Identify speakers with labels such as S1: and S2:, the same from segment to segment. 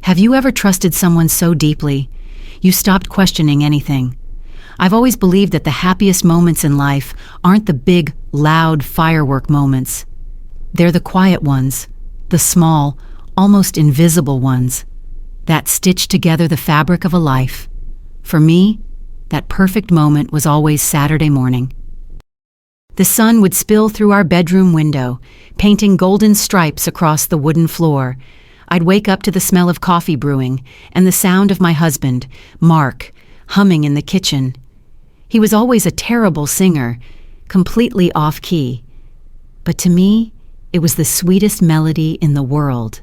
S1: Have you ever trusted someone so deeply you stopped questioning anything? I've always believed that the happiest moments in life aren't the big, loud firework moments. They're the quiet ones, the small, almost invisible ones, that stitch together the fabric of a life. For me, that perfect moment was always Saturday morning. The sun would spill through our bedroom window, painting golden stripes across the wooden floor. I'd wake up to the smell of coffee brewing and the sound of my husband, Mark, humming in the kitchen. He was always a terrible singer, completely off-key. But to me, it was the sweetest melody in the world.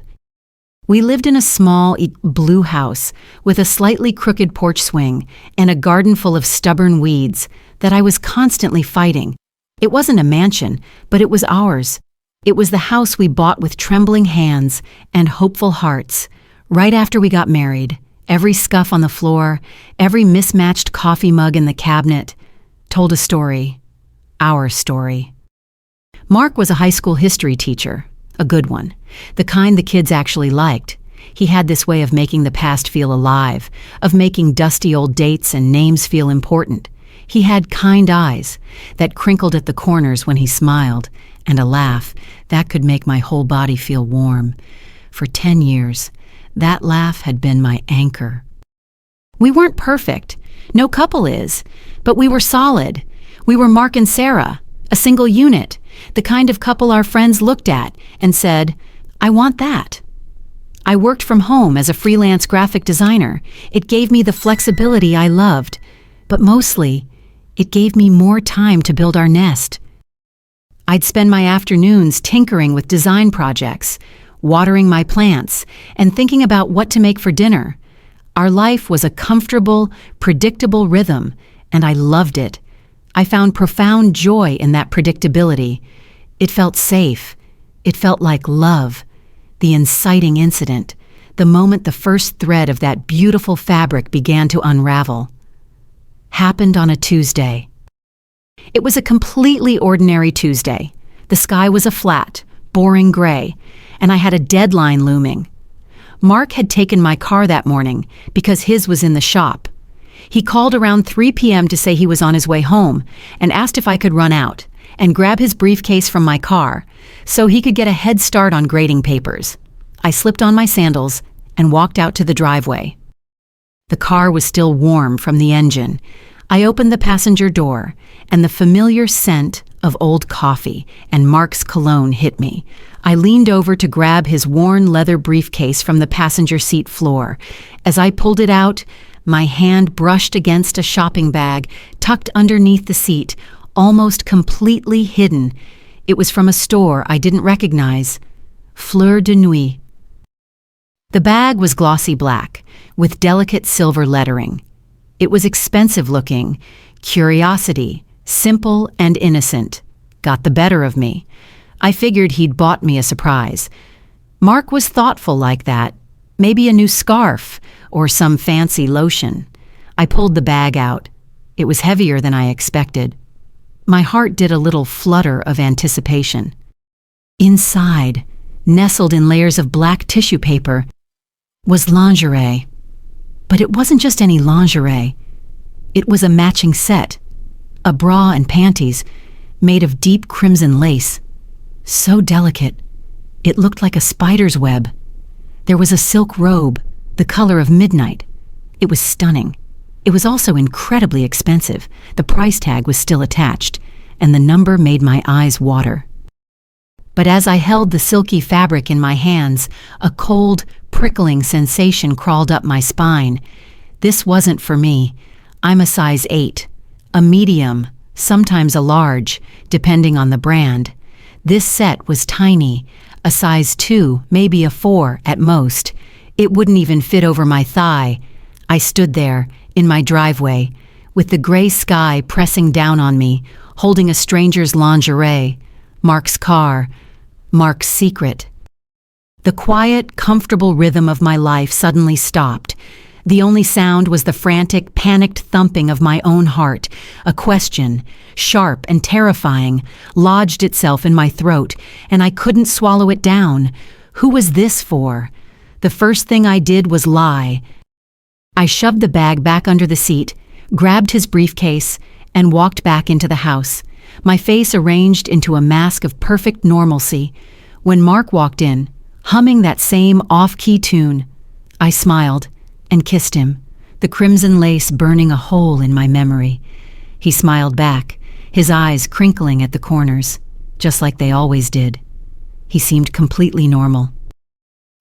S1: We lived in a small, blue house with a slightly crooked porch swing and a garden full of stubborn weeds that I was constantly fighting. It wasn't a mansion, but it was ours. It was the house we bought with trembling hands and hopeful hearts. Right after we got married, every scuff on the floor, every mismatched coffee mug in the cabinet told a story. Our story. Mark was a high school history teacher, a good one, the kind the kids actually liked. He had this way of making the past feel alive, of making dusty old dates and names feel important. He had kind eyes that crinkled at the corners when he smiled, and a laugh that could make my whole body feel warm. For 10 years, that laugh had been my anchor. We weren't perfect. No couple is. But we were solid. We were Mark and Sarah, a single unit, the kind of couple our friends looked at and said, "I want that." I worked from home as a freelance graphic designer. It gave me the flexibility I loved, but mostly, it gave me more time to build our nest. I'd spend my afternoons tinkering with design projects, watering my plants, and thinking about what to make for dinner. Our life was a comfortable, predictable rhythm, and I loved it. I found profound joy in that predictability. It felt safe. It felt like love. The inciting incident, the moment the first thread of that beautiful fabric began to unravel, happened on a Tuesday. It was a completely ordinary Tuesday. The sky was a flat, boring gray, and I had a deadline looming. Mark had taken my car that morning because his was in the shop. He called around 3 p.m. to say he was on his way home and asked if I could run out and grab his briefcase from my car so he could get a head start on grading papers. I slipped on my sandals and walked out to the driveway. The car was still warm from the engine. I opened the passenger door, and the familiar scent of old coffee and Mark's cologne hit me. I leaned over to grab his worn leather briefcase from the passenger seat floor. As I pulled it out, my hand brushed against a shopping bag tucked underneath the seat, almost completely hidden. It was from a store I didn't recognize. Fleur de Nuit. The bag was glossy black, with delicate silver lettering. It was expensive looking. Curiosity, simple and innocent, got the better of me. I figured he'd bought me a surprise. Mark was thoughtful like that. Maybe a new scarf or some fancy lotion. I pulled the bag out. It was heavier than I expected. My heart did a little flutter of anticipation. Inside, nestled in layers of black tissue paper, was lingerie. But it wasn't just any lingerie. It was a matching set, a bra and panties made of deep crimson lace. So delicate, it looked like a spider's web. There was a silk robe, the color of midnight. It was stunning. It was also incredibly expensive. The price tag was still attached, and the number made my eyes water. But as I held the silky fabric in my hands, a cold, prickling sensation crawled up my spine. This wasn't for me. I'm a size 8, a medium, sometimes a large, depending on the brand. This set was tiny, a size 2, maybe a 4 at most. It wouldn't even fit over my thigh. I stood there, in my driveway, with the gray sky pressing down on me, holding a stranger's lingerie, Mark's car, Mark's secret. The quiet, comfortable rhythm of my life suddenly stopped. The only sound was the frantic, panicked thumping of my own heart. A question, sharp and terrifying, lodged itself in my throat, and I couldn't swallow it down. Who was this for? The first thing I did was lie. I shoved the bag back under the seat, grabbed his briefcase, and walked back into the house, my face arranged into a mask of perfect normalcy. When Mark walked in, humming that same off-key tune, I smiled and kissed him, the crimson lace burning a hole in my memory. He smiled back, his eyes crinkling at the corners, just like they always did. He seemed completely normal.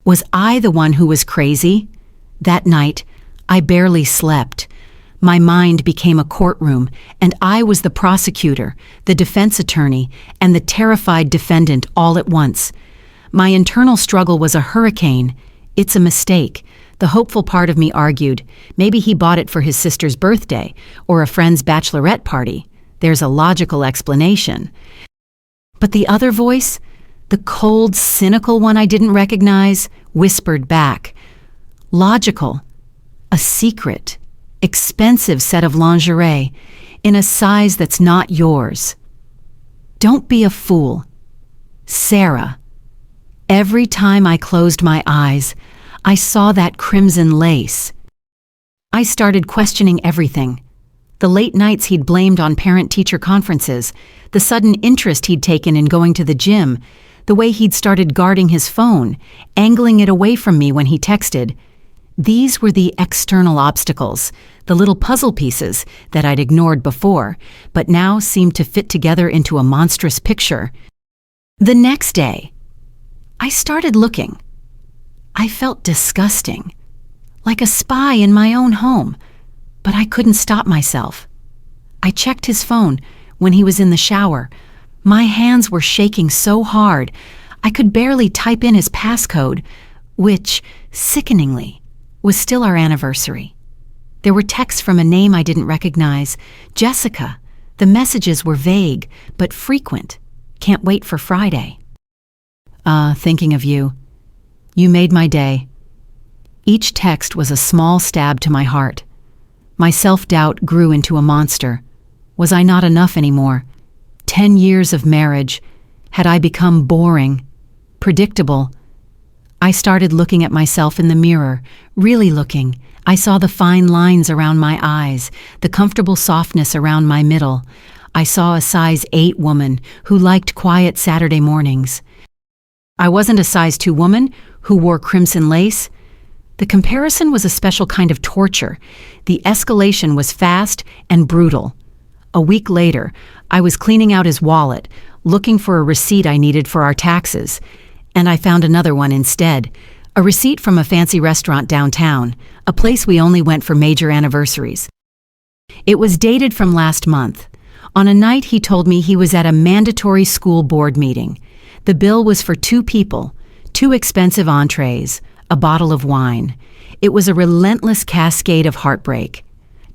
S1: Was I the one who was crazy? That night, I barely slept. My mind became a courtroom, and I was the prosecutor, the defense attorney, and the terrified defendant all at once. My internal struggle was a hurricane. It's a mistake. The hopeful part of me argued, maybe he bought it for his sister's birthday or a friend's bachelorette party. There's a logical explanation. But the other voice, the cold, cynical one I didn't recognize, whispered back. Logical. A secret, expensive set of lingerie in a size that's not yours. Don't be a fool. Sarah. Every time I closed my eyes, I saw that crimson lace. I started questioning everything. The late nights he'd blamed on parent-teacher conferences, the sudden interest he'd taken in going to the gym, the way he'd started guarding his phone, angling it away from me when he texted. These were the external obstacles, the little puzzle pieces that I'd ignored before, but now seemed to fit together into a monstrous picture. The next day, I started looking. I felt disgusting, like a spy in my own home, but I couldn't stop myself. I checked his phone when he was in the shower. My hands were shaking so hard, I could barely type in his passcode, which, sickeningly, was still our anniversary. There were texts from a name I didn't recognize, Jessica. The messages were vague, but frequent. Can't wait for Friday. Thinking of you. You made my day. Each text was a small stab to my heart. My self-doubt grew into a monster. Was I not enough anymore? 10 years of marriage. Had I become boring? Predictable? I started looking at myself in the mirror, really looking. I saw the fine lines around my eyes, the comfortable softness around my middle. I saw a size 8 woman who liked quiet Saturday mornings. I wasn't a size 2 woman who wore crimson lace. The comparison was a special kind of torture. The escalation was fast and brutal. A week later, I was cleaning out his wallet, looking for a receipt I needed for our taxes, and I found another one instead, a receipt from a fancy restaurant downtown, a place we only went for major anniversaries. It was dated from last month. On a night he told me he was at a mandatory school board meeting. The bill was for 2 people, 2 expensive entrees, a bottle of wine. It was a relentless cascade of heartbreak.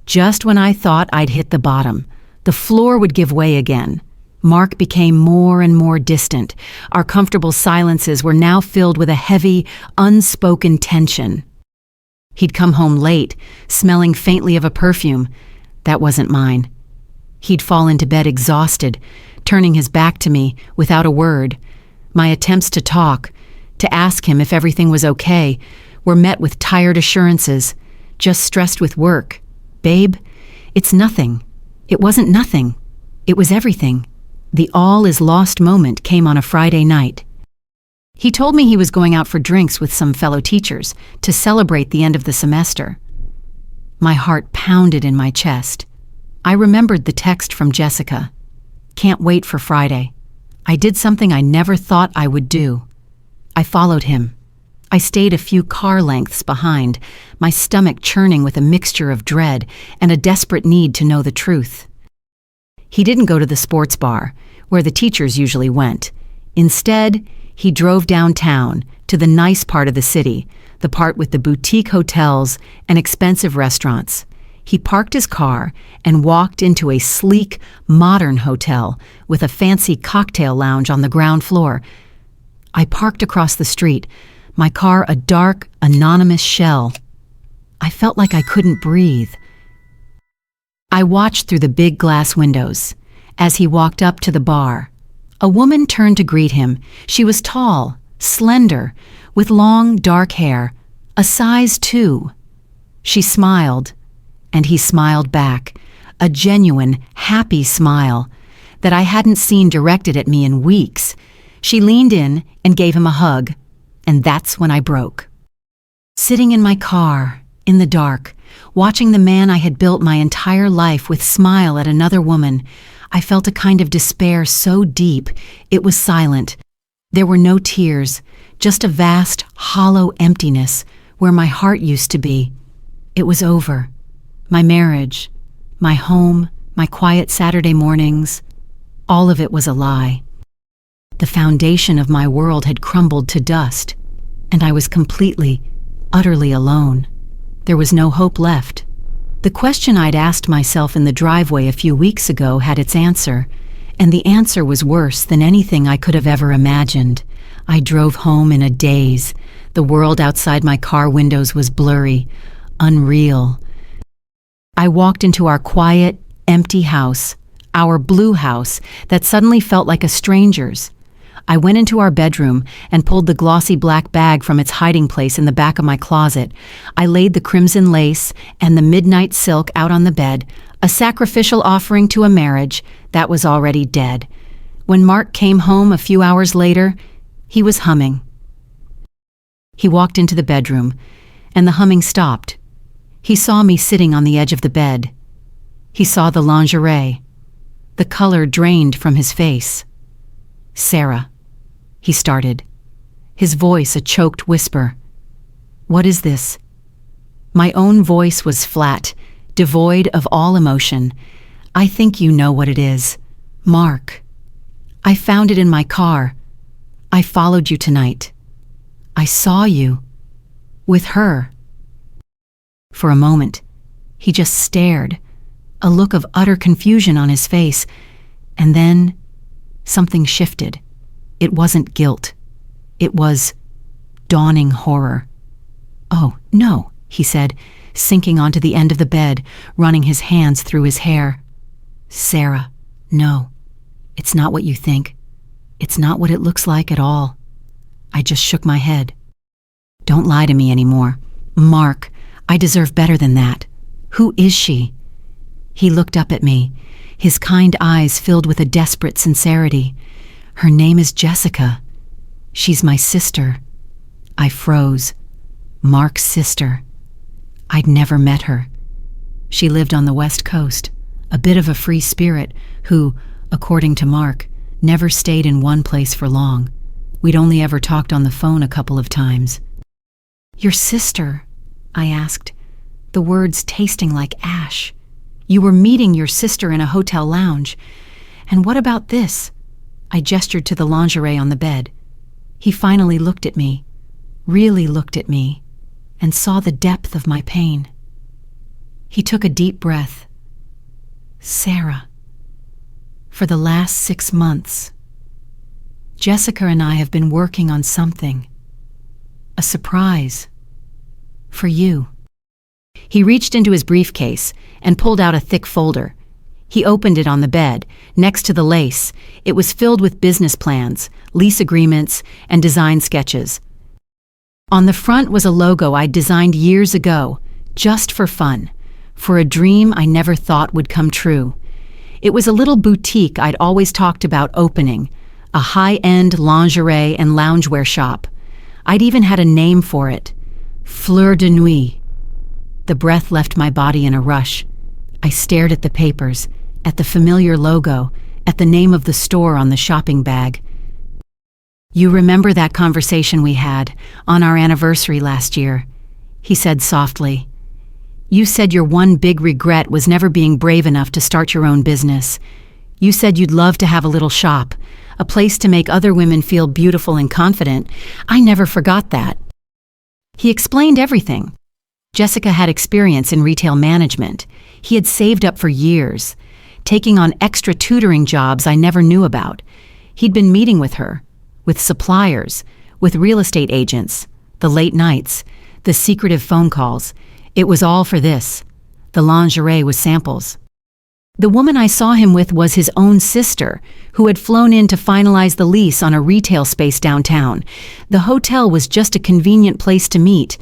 S1: Just when I thought I'd hit the bottom, the floor would give way again. Mark became more and more distant. Our comfortable silences were now filled with a heavy, unspoken tension. He'd come home late, smelling faintly of a perfume. That wasn't mine. He'd fall into bed exhausted, turning his back to me without a word. My attempts to talk, to ask him if everything was okay, were met with tired assurances, just stressed with work. Babe, it's nothing. It wasn't nothing. It was everything. The all-is-lost moment came on a Friday night. He told me he was going out for drinks with some fellow teachers to celebrate the end of the semester. My heart pounded in my chest. I remembered the text from Jessica. Can't wait for Friday. I did something I never thought I would do. I followed him. I stayed a few car lengths behind, my stomach churning with a mixture of dread and a desperate need to know the truth. He didn't go to the sports bar, where the teachers usually went. Instead, he drove downtown to the nice part of the city, the part with the boutique hotels and expensive restaurants. He parked his car and walked into a sleek, modern hotel with a fancy cocktail lounge on the ground floor. I parked across the street, my car a dark, anonymous shell. I felt like I couldn't breathe. I watched through the big glass windows as he walked up to the bar. A woman turned to greet him. She was tall, slender, with long, dark hair, a size 2. She smiled, and he smiled back, a genuine, happy smile that I hadn't seen directed at me in weeks. She leaned in and gave him a hug, and that's when I broke. Sitting in my car, in the dark, watching the man I had built my entire life with smile at another woman, I felt a kind of despair so deep it was silent. There were no tears, just a vast, hollow emptiness where my heart used to be. It was over. My marriage, my home, my quiet Saturday mornings, all of it was a lie. The foundation of my world had crumbled to dust, and I was completely, utterly alone. There was no hope left. The question I'd asked myself in the driveway a few weeks ago had its answer, and the answer was worse than anything I could have ever imagined. I drove home in a daze. The world outside my car windows was blurry, unreal. I walked into our quiet, empty house, our blue house that suddenly felt like a stranger's. I went into our bedroom and pulled the glossy black bag from its hiding place in the back of my closet. I laid the crimson lace and the midnight silk out on the bed, a sacrificial offering to a marriage that was already dead. When Mark came home a few hours later, he was humming. He walked into the bedroom, and the humming stopped. He saw me sitting on the edge of the bed. He saw the lingerie. The color drained from his face. "Sarah," he started, his voice a choked whisper. "What is this?" My own voice was flat, devoid of all emotion. "I think you know what it is. Mark. I found it in my car. I followed you tonight. I saw you. With her." For a moment, he just stared, a look of utter confusion on his face, and then something shifted. It wasn't guilt. It was dawning horror. "Oh, no," he said, sinking onto the end of the bed, running his hands through his hair. "Sarah, no, it's not what you think. It's not what it looks like at all." I just shook my head. "Don't lie to me anymore. Mark, I deserve better than that. Who is she?" He looked up at me, his kind eyes filled with a desperate sincerity. "Her name is Jessica. She's my sister." I froze. Mark's sister. I'd never met her. She lived on the West Coast, a bit of a free spirit who, according to Mark, never stayed in one place for long. We'd only ever talked on the phone a couple of times. "Your sister?" I asked, the words tasting like ash. "You were meeting your sister in a hotel lounge. And what about this?" I gestured to the lingerie on the bed. He finally looked at me, really looked at me, and saw the depth of my pain. He took a deep breath. "Sarah, for the last 6 months, Jessica and I have been working on something. A surprise. For you." He reached into his briefcase and pulled out a thick folder. He opened it on the bed, next to the lace. It was filled with business plans, lease agreements, and design sketches. On the front was a logo I'd designed years ago, just for fun, for a dream I never thought would come true. It was a little boutique I'd always talked about opening, a high-end lingerie and loungewear shop. I'd even had a name for it, Fleur de Nuit. The breath left my body in a rush. I stared at the papers, at the familiar logo, at the name of the store on the shopping bag. "You remember that conversation we had on our anniversary last year?" he said softly. "You said your one big regret was never being brave enough to start your own business. You said you'd love to have a little shop, a place to make other women feel beautiful and confident. I never forgot that." He explained everything. Jessica had experience in retail management. He had saved up for years, taking on extra tutoring jobs I never knew about. He'd been meeting with her, with suppliers, with real estate agents, the late nights, the secretive phone calls. It was all for this. The lingerie was samples. The woman I saw him with was his own sister, who had flown in to finalize the lease on a retail space downtown. The hotel was just a convenient place to meet.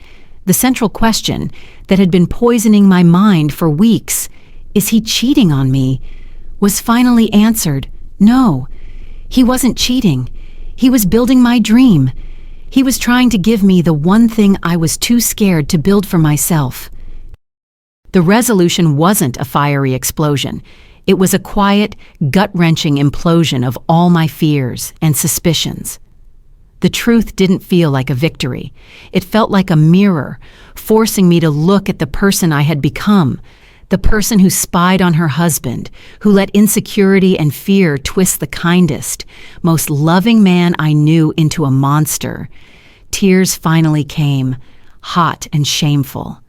S1: The central question that had been poisoning my mind for weeks, is he cheating on me, was finally answered. No, he wasn't cheating. He was building my dream. He was trying to give me the one thing I was too scared to build for myself. The resolution wasn't a fiery explosion. It was a quiet, gut-wrenching implosion of all my fears and suspicions. The truth didn't feel like a victory. It felt like a mirror, forcing me to look at the person I had become, the person who spied on her husband, who let insecurity and fear twist the kindest, most loving man I knew into a monster. Tears finally came, hot and shameful.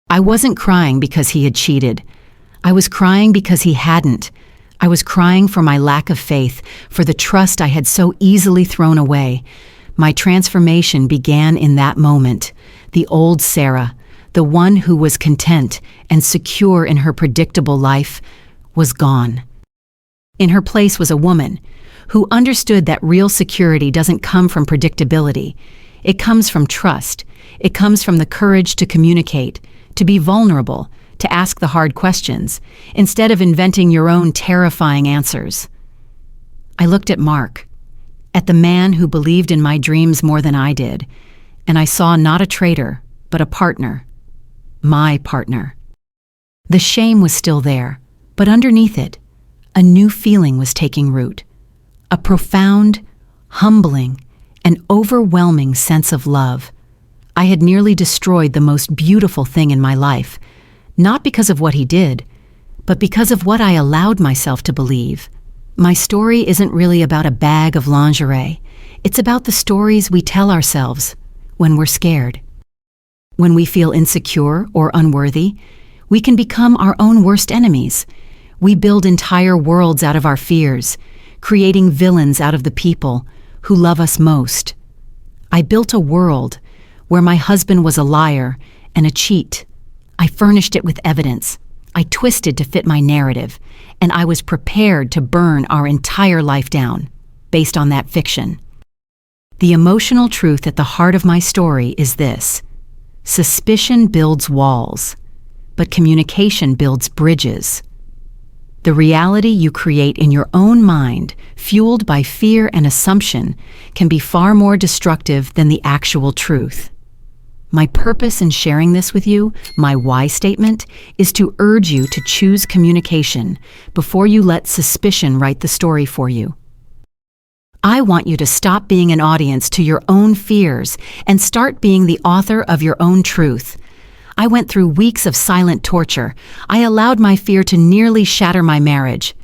S1: I wasn't crying because he had cheated. I was crying because he hadn't. I was crying for my lack of faith, for the trust I had so easily thrown away. My transformation began in that moment. The old Sarah, the one who was content and secure in her predictable life, was gone. In her place was a woman who understood that real security doesn't come from predictability. It comes from trust. It comes from the courage to communicate, to be vulnerable, to ask the hard questions, instead of inventing your own terrifying answers. I looked at Mark, at the man who believed in my dreams more than I did, and I saw not a traitor, but a partner. My partner. The shame was still there, but underneath it, a new feeling was taking root. A profound, humbling, and overwhelming sense of love. I had nearly destroyed the most beautiful thing in my life, not because of what he did, but because of what I allowed myself to believe. My story isn't really about a bag of lingerie. It's about the stories we tell ourselves when we're scared. When we feel insecure or unworthy, we can become our own worst enemies. We build entire worlds out of our fears, creating villains out of the people who love us most. I built a world where my husband was a liar and a cheat. I furnished it with evidence. I twisted to fit my narrative, and I was prepared to burn our entire life down, based on that fiction. The emotional truth at the heart of my story is this: suspicion builds walls, but communication builds bridges. The reality you create in your own mind, fueled by fear and assumption, can be far more destructive than the actual truth. My purpose in sharing this with you, my why statement, is to urge you to choose communication before you let suspicion write the story for you. I want you to stop being an audience to your own fears and start being the author of your own truth. I went through weeks of silent torture. I allowed my fear to nearly shatter my marriage.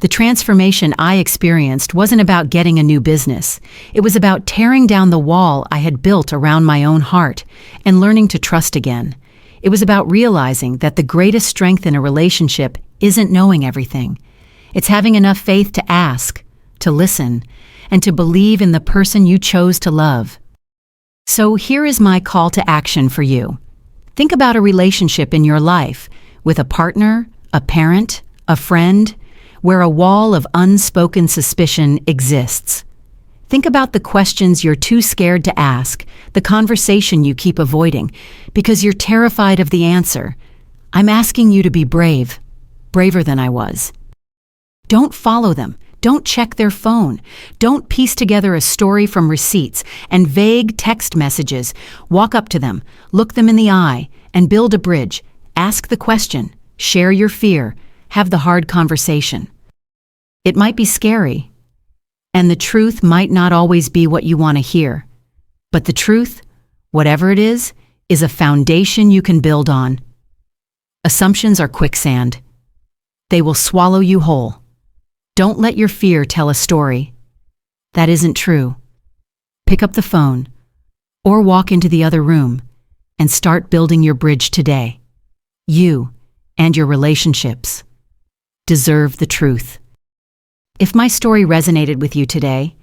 S1: The transformation I experienced wasn't about getting a new business. It was about tearing down the wall I had built around my own heart and learning to trust again. It was about realizing that the greatest strength in a relationship isn't knowing everything. It's having enough faith to ask, to listen, and to believe in the person you chose to love. So here is my call to action for you. Think about a relationship in your life with a partner, a parent, a friend, where a wall of unspoken suspicion exists. Think about the questions you're too scared to ask, the conversation you keep avoiding, because you're terrified of the answer. I'm asking you to be brave, braver than I was. Don't follow them. Don't check their phone. Don't piece together a story from receipts and vague text messages. Walk up to them, look them in the eye, and build a bridge. Ask the question, share your fear, have the hard conversation. It might be scary, and the truth might not always be what you want to hear. But the truth, whatever it is a foundation you can build on. Assumptions are quicksand. They will swallow you whole. Don't let your fear tell a story that isn't true. Pick up the phone or walk into the other room and start building your bridge today. You and your relationships deserve the truth. If my story resonated with you today,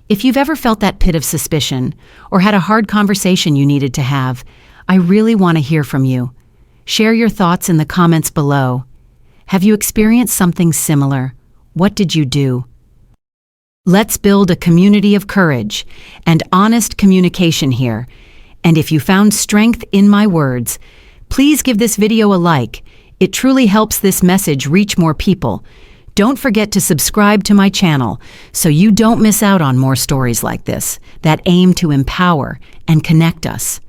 S1: if you've ever felt that pit of suspicion or had a hard conversation you needed to have, I really want to hear from you. Share your thoughts in the comments below. Have you experienced something similar? What did you do? Let's build a community of courage and honest communication here. And if you found strength in my words, please give this video a like. It truly helps this message reach more people. Don't forget to subscribe to my channel so you don't miss out on more stories like this that aim to empower and connect us.